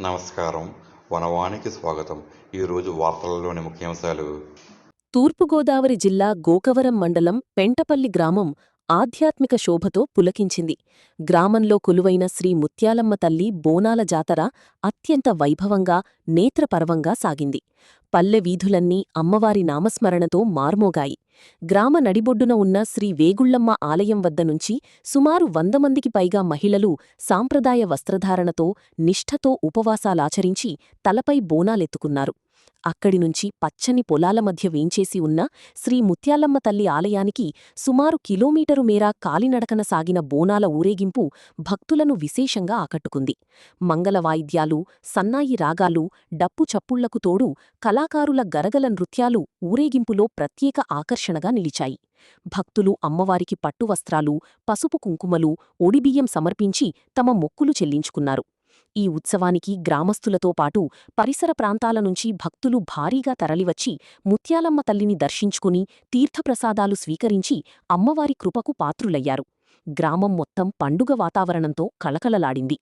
నమస్కారం. వనవానికి స్వాగతం. ఈరోజు వార్తలలోని ముఖ్యాంశాలు. తూర్పుగోదావరి జిల్లా గోకవరం మండలం పెంటపల్లి గ్రామం ఆధ్యాత్మిక శోభతో పులకించింది. గ్రామంలో కొలువైన శ్రీ ముత్యాలమ్మ తల్లి బోనాల జాతర అత్యంత వైభవంగా, నేత్రపర్వంగా సాగింది. పల్లె వీధులన్నీ అమ్మవారి నామస్మరణతో మార్మోగాయి. గ్రామ నడిబొడ్డున ఉన్న శ్రీ వేగుళ్లమ్మ ఆలయం వద్ద నుంచి సుమారు 100 మందికి పైగా మహిళలు సాంప్రదాయ వస్త్రధారణతో, నిష్ఠతో ఉపవాసాలాచరించి తలపై బోనాలెత్తుకున్నారు. అక్కడినుంచి పచ్చని పొలాల మధ్య వేంచేసి ఉన్న శ్రీ ముత్యాలమ్మ తల్లి ఆలయానికి సుమారు కిలోమీటరు మేర కాలినడకన సాగిన బోనాల ఊరేగింపు భక్తులను విశేషంగా ఆకట్టుకుంది. మంగళ వాయిద్యాలు, సన్నాయి రాగాలు, డప్పు చప్పుళ్లకు తోడు కళాకారుల గరగల నృత్యాలు ఊరేగింపులో ప్రత్యేక ఆకర్షణగా నిలిచాయి. భక్తులు అమ్మవారికి పట్టువస్త్రాలు, పసుపు కుంకుమలు, ఒడిబియ్యం సమర్పించి తమ మొక్కులు చెల్లించుకున్నారు. ఈ ఉత్సవానికి గ్రామస్తులతో పాటు పరిసర ప్రాంతాల నుంచి భక్తులు భారీగా తరలివచ్చి ముత్యాలమ్మ తల్లిని దర్శించుకుని తీర్థప్రసాదాలు స్వీకరించి అమ్మవారి కృపకు పాత్రులయ్యారు. గ్రామం మొత్తం పండుగ వాతావరణంతో కళకళలాడింది.